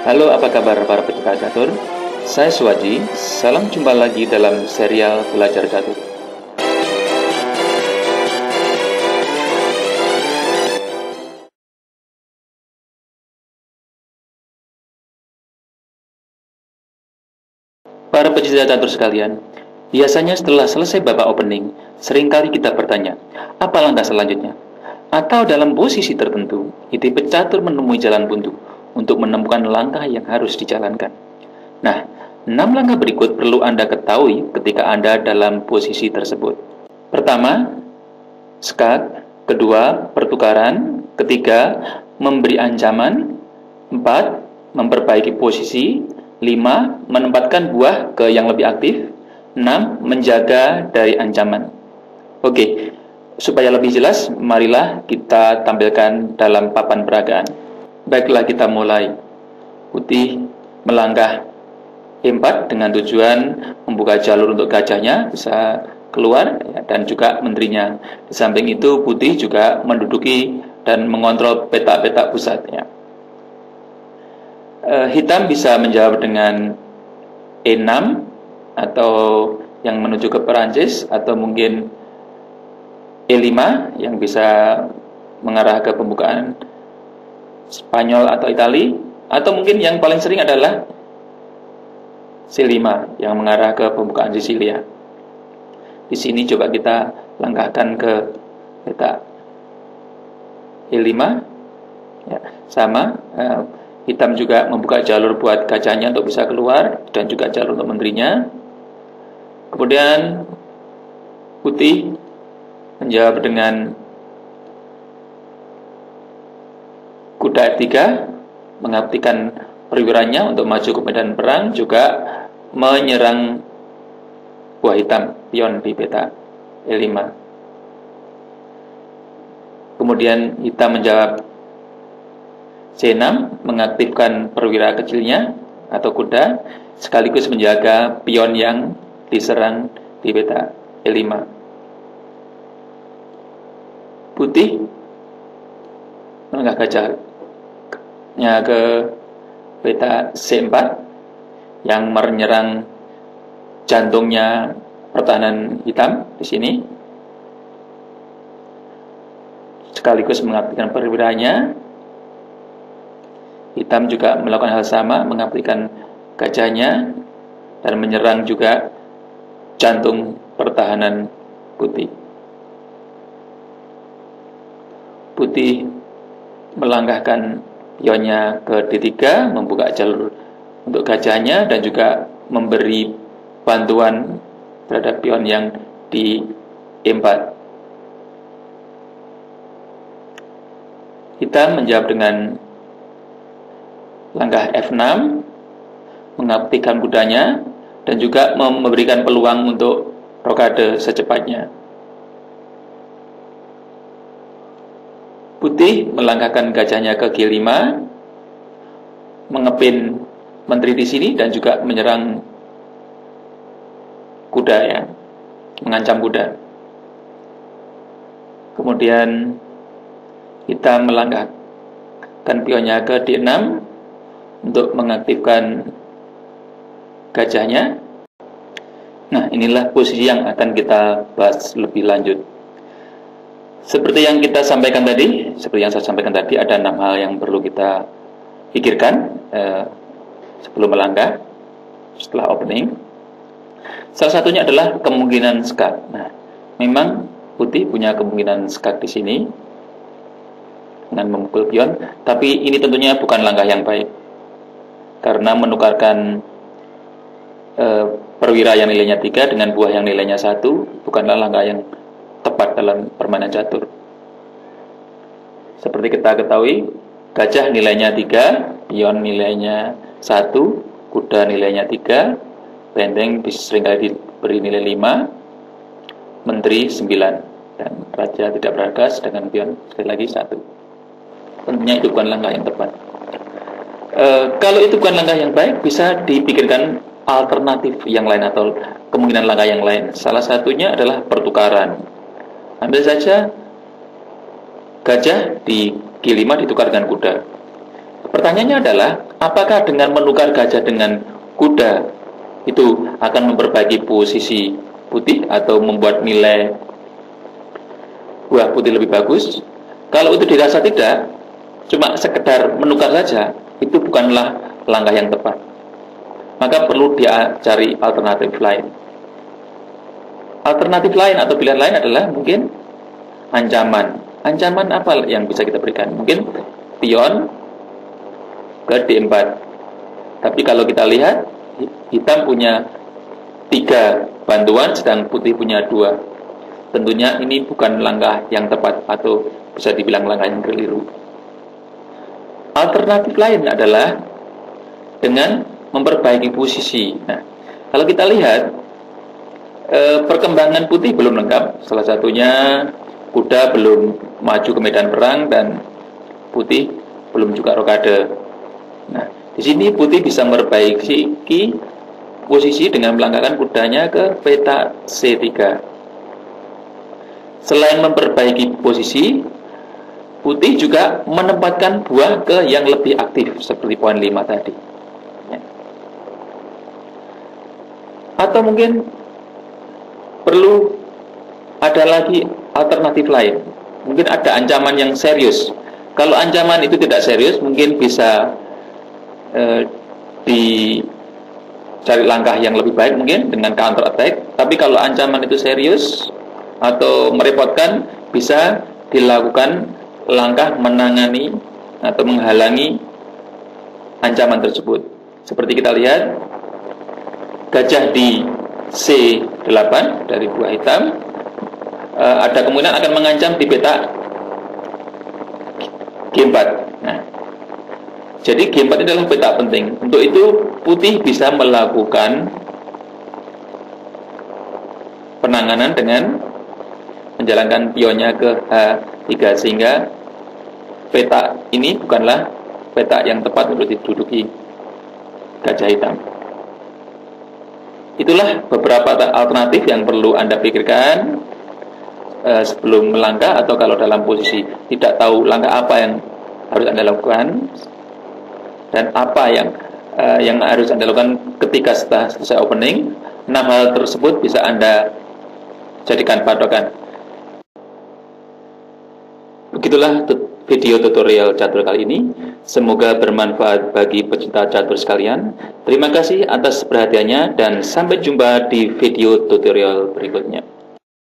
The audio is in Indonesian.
Halo, apa kabar para pecinta catur? Saya Suwaji, salam jumpa lagi dalam serial Belajar Catur. Para pecinta catur sekalian, biasanya setelah selesai babak opening, seringkali kita bertanya, apa langkah selanjutnya? Atau dalam posisi tertentu, ide pecatur menemui jalan buntu untuk menemukan langkah yang harus dijalankan. Nah, 6 langkah berikut perlu Anda ketahui ketika Anda dalam posisi tersebut. Pertama, skak. Kedua, pertukaran. Ketiga, memberi ancaman. 4, memperbaiki posisi. 5, menempatkan buah ke yang lebih aktif. 6, menjaga dari ancaman. Oke, supaya lebih jelas, marilah kita tampilkan dalam papan peragaan. Baiklah, kita mulai. Putih melangkah E4 dengan tujuan membuka jalur untuk gajahnya bisa keluar ya, dan juga menterinya. Di samping itu putih juga menduduki dan mengontrol petak-petak pusat ya. Hitam bisa menjawab dengan E6 atau yang menuju ke Perancis, atau mungkin E5 yang bisa mengarah ke pembukaan Spanyol atau Itali, atau mungkin yang paling sering adalah C5 yang mengarah ke pembukaan Sisilia. Di sini coba kita langkahkan ke peta E5 ya, sama. Hitam juga membuka jalur buat gajahnya untuk bisa keluar dan juga jalur untuk menterinya. Kemudian putih menjawab dengan kuda F3, mengaktifkan perwiranya untuk maju ke medan perang, juga menyerang buah hitam, pion di peta E5. Kemudian hitam menjawab C6, mengaktifkan perwira kecilnya atau kuda, sekaligus menjaga pion yang diserang di peta E5. Putih melangkah gajahnya ke peta C4 yang menyerang jantungnya pertahanan hitam di sini, sekaligus mengaktifkan perwiranya. Hitam juga melakukan hal sama, mengaktifkan gajahnya dan menyerang juga jantung pertahanan putih. Putih melangkahkan pionnya ke D3, membuka jalur untuk gajahnya dan juga memberi bantuan terhadap pion yang di E4. Hitam menjawab dengan langkah F6, mengaktifkan kudanya dan juga memberikan peluang untuk rokade secepatnya. Putih melangkahkan gajahnya ke G5, mengepin menteri di sini dan juga menyerang kuda ya, mengancam kuda. Kemudian hitam melangkahkan pionnya ke D6 untuk mengaktifkan gajahnya. Nah, inilah posisi yang akan kita bahas lebih lanjut. Seperti yang kita sampaikan tadi, seperti yang saya sampaikan tadi, ada 6 hal yang perlu kita pikirkan sebelum melangkah setelah opening. Salah satunya adalah kemungkinan skak. Nah, memang putih punya kemungkinan skak di sini dengan memukul pion, tapi ini tentunya bukan langkah yang baik, karena menukarkan perwira yang nilainya 3 dengan buah yang nilainya 1 bukanlah langkah yang tepat dalam permainan catur. Seperti kita ketahui, gajah nilainya 3, pion nilainya 1, kuda nilainya 3, benteng seringkali diberi nilai 5, menteri 9, dan raja tidak berharga dengan pion sekali lagi 1. Tentunya itu bukan langkah yang tepat. Kalau itu bukan langkah yang baik, bisa dipikirkan alternatif yang lain atau kemungkinan langkah yang lain. Salah satunya adalah pertukaran. Ambil saja gajah di G5 ditukar dengan kuda. Pertanyaannya adalah, apakah dengan menukar gajah dengan kuda itu akan memperbaiki posisi putih atau membuat nilai buah putih lebih bagus? Kalau itu dirasa tidak, cuma sekedar menukar saja, itu bukanlah langkah yang tepat. Maka perlu dia cari alternatif lain. Alternatif lain atau pilihan lain adalah mungkin ancaman. Ancaman apa yang bisa kita berikan? Mungkin pion ke D4. Tapi kalau kita lihat, hitam punya 3 bantuan, sedang putih punya 2. Tentunya ini bukan langkah yang tepat atau bisa dibilang langkah yang keliru. Alternatif lain adalah dengan memperbaiki posisi. Nah, kalau kita lihat, perkembangan putih belum lengkap. Salah satunya kuda belum maju ke medan perang dan putih belum juga rokade. Nah, di sini putih bisa memperbaiki posisi dengan melangkahkan kudanya ke peta C3. Selain memperbaiki posisi, putih juga menempatkan buah ke yang lebih aktif seperti poin 5 tadi. Atau mungkin perlu ada lagi alternatif lain. Mungkin ada ancaman yang serius. Kalau ancaman itu tidak serius, mungkin bisa dicari langkah yang lebih baik mungkin dengan counter attack. Tapi kalau ancaman itu serius atau merepotkan, bisa dilakukan langkah menangani atau menghalangi ancaman tersebut. Seperti kita lihat, gajah di C8 dari buah hitam ada kemungkinan akan mengancam di peta G4. Nah, jadi G4 ini adalah peta penting. Untuk itu putih bisa melakukan penanganan dengan menjalankan pionnya ke H3, sehingga peta ini bukanlah peta yang tepat untuk diduduki gajah hitam. Itulah beberapa alternatif yang perlu Anda pikirkan sebelum melangkah, atau kalau dalam posisi tidak tahu langkah apa yang harus Anda lakukan dan apa yang harus Anda lakukan ketika setelah selesai opening. 6 hal tersebut bisa Anda jadikan patokan. Begitulah video tutorial catur kali ini. Semoga bermanfaat bagi pecinta catur sekalian. Terima kasih atas perhatiannya dan sampai jumpa di video tutorial berikutnya.